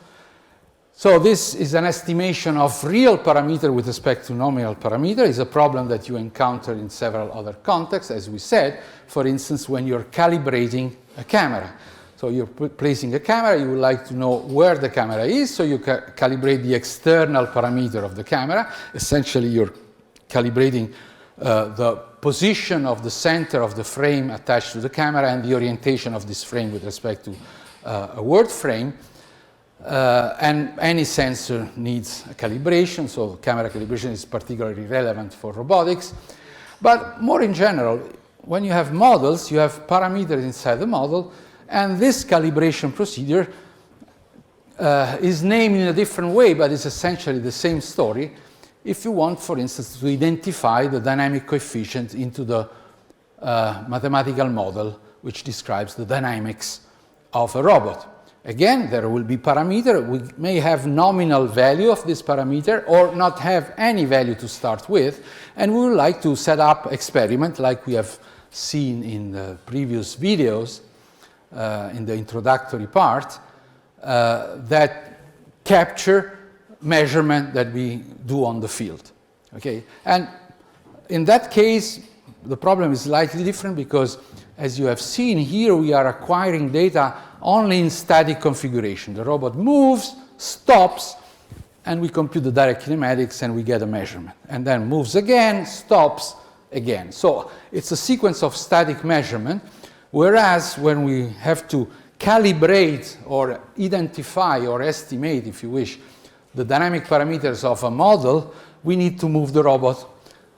Speaker 1: So this is an estimation of real parameter with respect to nominal parameter. It's a problem that you encounter in several other contexts, as we said. For instance, when you're calibrating a camera. So you're placing a camera, you would like to know where the camera is, so you calibrate the external parameter of the camera. Essentially, you're calibrating the position of the center of the frame attached to the camera and the orientation of this frame with respect to a word frame. And any sensor needs a calibration, so camera calibration is particularly relevant for robotics. But more in general, when you have models, you have parameters inside the model, and this calibration procedure is named in a different way, but it's essentially the same story. If you want, for instance, to identify the dynamic coefficient into the mathematical model which describes the dynamics of a robot. Again, there will be parameter. We may have nominal value of this parameter or not have any value to start with, and we would like to set up experiment like we have seen in the previous videos in the introductory part that capture measurement that we do on the field. Okay? And in that case, the problem is slightly different because, as you have seen here, we are acquiring data only in static configuration. The robot moves, stops, and we compute the direct kinematics and we get a measurement. And then moves again, stops again. So it's a sequence of static measurement, whereas when we have to calibrate or identify or estimate, if you wish, the dynamic parameters of a model, we need to move the robot.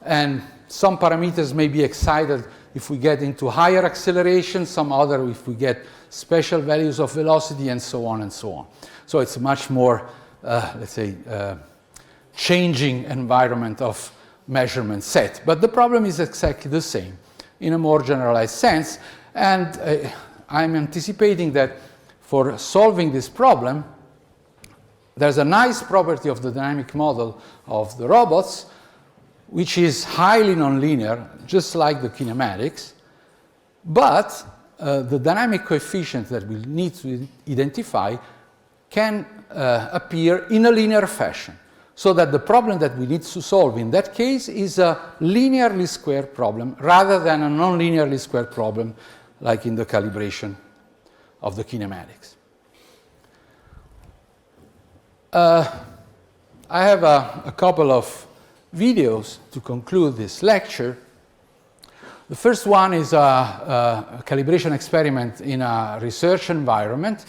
Speaker 1: And some parameters may be excited if we get into higher acceleration, some other if we get special values of velocity, and so on and so on. So it's a much more, let's say, changing environment of measurement set. But the problem is exactly the same in a more generalized sense. And I'm anticipating that for solving this problem, there's a nice property of the dynamic model of the robots, which is highly nonlinear, just like the kinematics, but the dynamic coefficient that we need to identify can appear in a linear fashion, so that the problem that we need to solve in that case is a linearly squared problem rather than a non-linearly squared problem like in the calibration of the kinematics. I have a couple of videos to conclude this lecture. The first one is a calibration experiment in a research environment.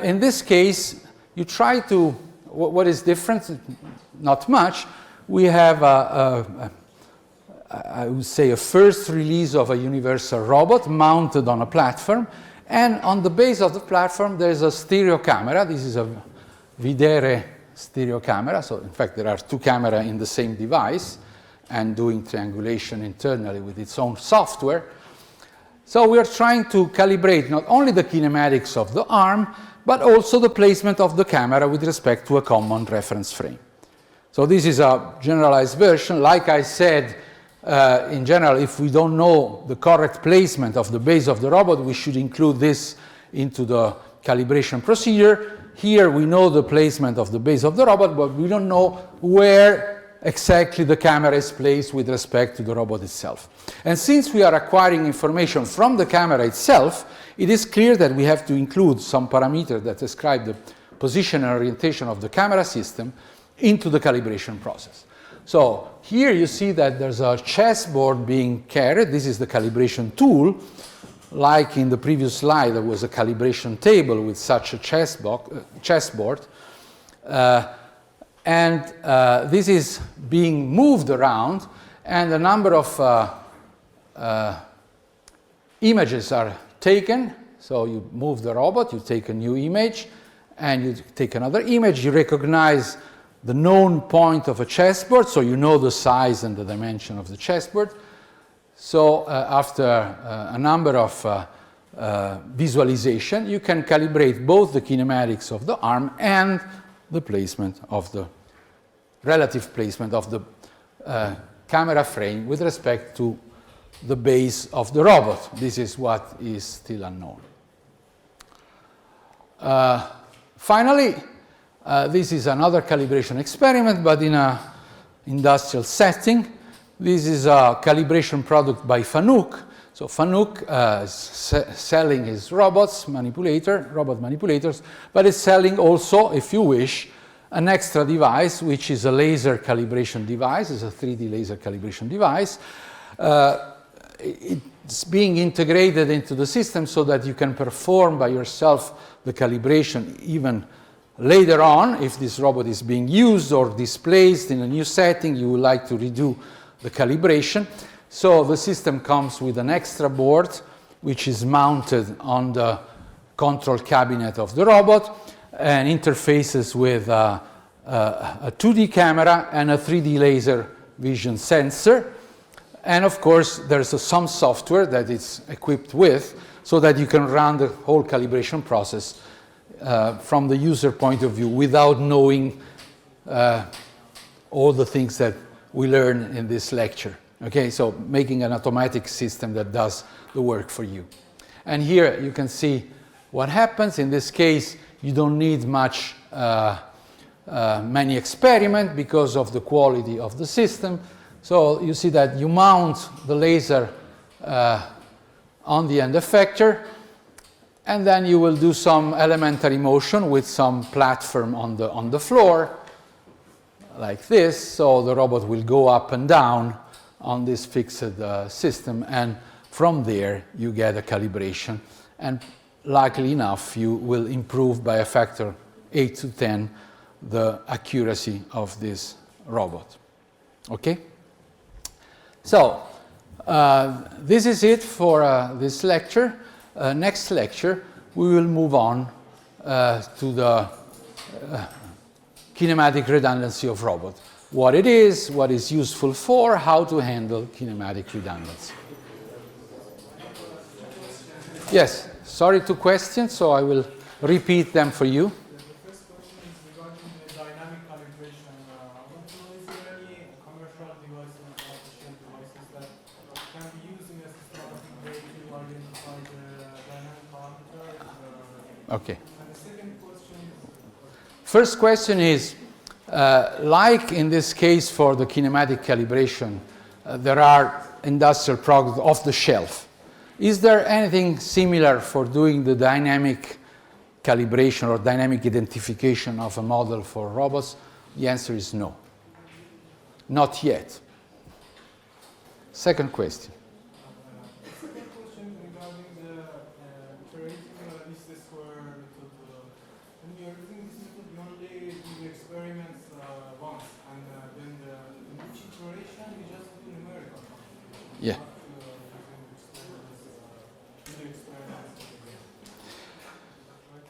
Speaker 1: In this case, you try to, what is different? Not much. We have a I would say, a first release of a universal robot mounted on a platform. And on the base of the platform, there's a stereo camera. This is a Videre stereo camera. So, in fact, there are two cameras in the same device and doing triangulation internally with its own software. So we are trying to calibrate not only the kinematics of the arm, but also the placement of the camera with respect to a common reference frame. So this is a generalized version. Like I said, in general, if we don't know the correct placement of the base of the robot, we should include this into the calibration procedure. Here we know the placement of the base of the robot, but we don't know where exactly the camera is placed with respect to the robot itself. And since we are acquiring information from the camera itself, it is clear that we have to include some parameters that describe the position and orientation of the camera system into the calibration process. So here you see that there's a chessboard being carried. This is the calibration tool. Like in the previous slide, there was a calibration table with such a chessboard. This is being moved around, and a number of images are taken. So you move the robot, you take a new image, and you take another image. You recognize the known point of a chessboard, so you know the size and the dimension of the chessboard. So after a number of visualization, you can calibrate both the kinematics of the arm and the placement of the relative placement of the camera frame with respect to the base of the robot. This is what is still unknown. Finally, this is another calibration experiment, but in an industrial setting. This is a calibration product by Fanuc. So Fanuc is selling his robot manipulators, but it's selling also, if you wish, an extra device, which is a laser calibration device. It's a 3D laser calibration device. It's being integrated into the system so that you can perform by yourself the calibration even later on. If this robot is being used or displaced in a new setting, you would like to redo the calibration. So the system comes with an extra board, which is mounted on the control cabinet of the robot and interfaces with a 2D camera and a 3D laser vision sensor. And of course, there's some software that it's equipped with so that you can run the whole calibration process from the user point of view without knowing all the things that we learn in this lecture. Okay, so making an automatic system that does the work for you. And here you can see what happens. In this case, you don't need many experiments because of the quality of the system. So you see that you mount the laser on the end effector, and then you will do some elementary motion with some platform on the floor, like this. So the robot will go up and down on this fixed system, and from there you get a calibration. And likely enough, you will improve by a factor 8 to 10 the accuracy of this robot. Okay? So, this is it for this lecture. Next lecture, we will move on to the kinematic redundancy of robot. What it is, what is useful for, how to handle kinematic redundancy. Yes, sorry, 2 questions, so I will repeat them for you.
Speaker 2: The first question is regarding the dynamic calibration. I want to know, is there any commercial devices or off-the-shelf devices that can be used in a systematic way to identify the dynamic parameters?
Speaker 1: Okay.
Speaker 2: And the second question is...
Speaker 1: First question is, like in this case for the kinematic calibration, there are industrial products off the shelf. Is there anything similar for doing the dynamic calibration or dynamic identification of a model for robots? The answer is no. Not yet. Second question.
Speaker 2: Second question regarding the iterative least square method. When you are using this method, you only do experiments once, and then in each iteration you just do numerical.
Speaker 1: Yeah.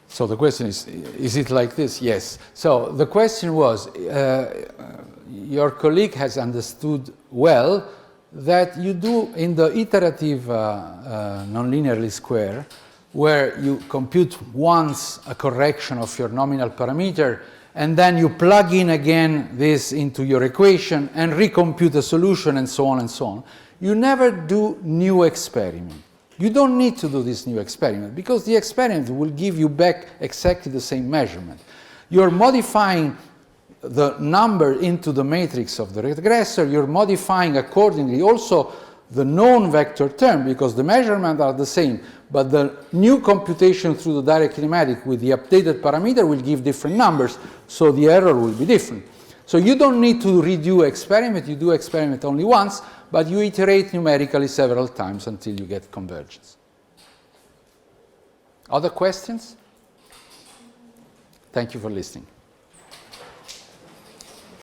Speaker 1: So the question is it like this? Yes. So the question was, your colleague has understood well that you do in the iterative nonlinear least square, where you compute once a correction of your nominal parameter, and then you plug in again this into your equation and recompute a solution and so on and so on. You never do new experiment. You don't need to do this new experiment because the experiment will give you back exactly the same measurement. You're modifying the number into the matrix of the regressor. You're modifying accordingly also the known vector term because the measurements are the same, but the new computation through the direct kinematic with the updated parameter will give different numbers, so the error will be different. So you don't need to redo experiment, you do experiment only once, but you iterate numerically several times until you get convergence. Other questions? Thank you for listening.